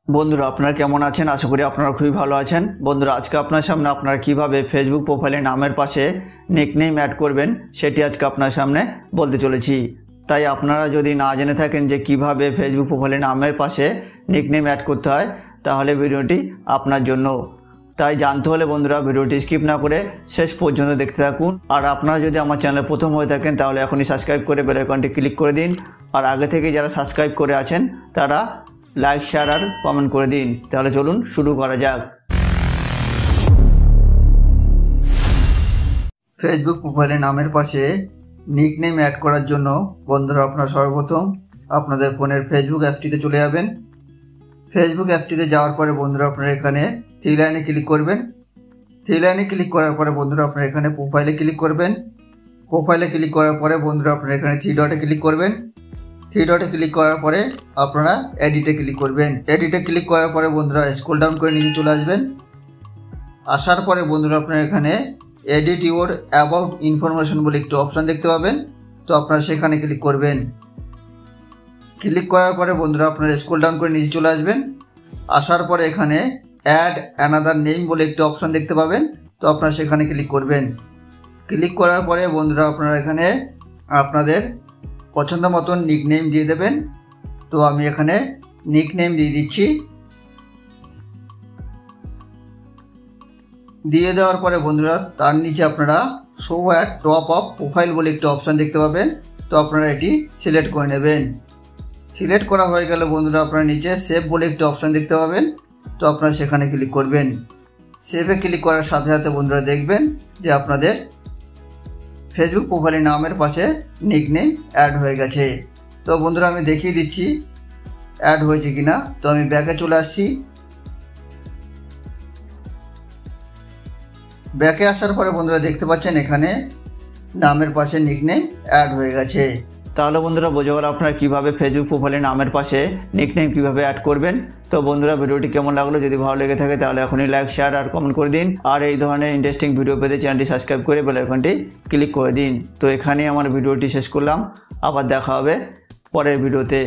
বন্ধুরা আপনারা কেমন আছেন? আশা করি আপনারা খুবই ভালো আছেন। বন্ধুরা আজকে আপনার সামনে আপনারা কিভাবে ফেসবুক প্রোফাইলে নামের পাশে নিকনেম অ্যাড করবেন সেটি আজকে আপনার সামনে বলতে চলেছি। তাই আপনারা যদি না জেনে থাকেন যে কিভাবে ফেসবুক প্রোফাইলে নামের পাশে নিকনেম অ্যাড করতে হয় তাহলে ভিডিওটি আপনার জন্য। তাই জানতে হলে বন্ধুরা ভিডিওটি স্কিপ না করে শেষ পর্যন্ত দেখতে থাকুন। আর আপনারা যদি আমার চ্যানেলে প্রথম হয়ে থাকেন তাহলে এখনই সাবস্ক্রাইব করে বেল আইকনটি ক্লিক করে দিন। আর আগে থেকে যারা সাবস্ক্রাইব করে আছেন তারা লাইক শেয়ার আর কমেন্ট করে দিন। তাহলে চলুন শুরু করা যাক। ফেসবুক প্রোফাইলে নামের পাশে নিকনেম অ্যাড করার জন্য বন্ধুরা আপনারা সর্বপ্রথম আপনাদের ফোনের ফেসবুক অ্যাপটিতে চলে যাবেন। ফেসবুক অ্যাপটিতে যাওয়ার পরে বন্ধুরা আপনারা এখানে থ্রি লাইনে ক্লিক করবেন। থ্রি লাইনে ক্লিক করার পরে বন্ধুরা আপনারা এখানে প্রোফাইলে ক্লিক করবেন। প্রোফাইলে ক্লিক করার পরে বন্ধুরা আপনারা এখানে থ্রি ডটে ক্লিক করবেন। থ্রি ডটে ক্লিক করার পরে আপনারা এডিটে ক্লিক করবেন। এডিটে ক্লিক করার পরে বন্ধুরা স্ক্রল ডাউন করে নিচে চলে আসবেন। আসার পরে বন্ধুরা আপনারা এখানে এডিট ইউর অ্যাবাউট ইনফরমেশন বলে একটি অপশান দেখতে পাবেন, তো আপনারা সেখানে ক্লিক করবেন। ক্লিক করার পরে বন্ধুরা আপনারা স্ক্রল ডাউন করে নিচে চলে আসবেন। আসার পরে এখানে অ্যাড অ্যানাদার নেম বলে একটি অপশান দেখতে পাবেন, তো আপনারা সেখানে ক্লিক করবেন। ক্লিক করার পরে বন্ধুরা আপনারা এখানে আপনাদের পছন্দ মতন নিকনেম দিয়ে দেবেন। তো আমি এখানে নিকনেম দিয়ে দিচ্ছি। দিয়ে দেওয়ার পরে বন্ধুরা তার নিচে আপনারা show at top of profile বলে একটি অপশান দেখতে পাবেন, তো আপনারা এটি সিলেক্ট করে নেবেন। সিলেক্ট করা হয়ে গেলে বন্ধুরা আপনারা নিচে সেভ বলে একটি অপশান দেখতে পাবেন, তো আপনারা সেখানে ক্লিক করবেন। সেভে ক্লিক করার সাথে সাথে বন্ধুরা দেখবেন যে আপনাদের ফেসবুক প্রোফাইলের নামের পাশে নিকনেম অ্যাড হয়ে গেছে। তো বন্ধুরা আমি দেখিয়ে দিচ্ছি অ্যাড হয়েছে কিনা। তো আমি ব্যাকে চলে আসছি। ব্যাকে আসার পরে বন্ধুরা দেখতে পাচ্ছেন এখানে নামের পাশে নিকনেম অ্যাড হয়ে গেছে। তাহলে বন্ধুরা বোঝা গেল আপনারা কীভাবে ফেসবুক প্রোফাইলে নামের পাশে নিকনেম কীভাবে অ্যাড করবেন। তো বন্ধুরা ভিডিওটি কেমন লাগলো, যদি ভালো লেগে থাকে তাহলে এখনই লাইক শেয়ার আর কমেন্ট করে দিন। আর এই ধরনের ইন্টারেস্টিং ভিডিও পেতে চ্যানেলটি সাবস্ক্রাইব করে বেল আইকনটি ক্লিক করে দিন। তো এখানেই আমার ভিডিওটি শেষ করলাম, আবার দেখা হবে পরের ভিডিওতে।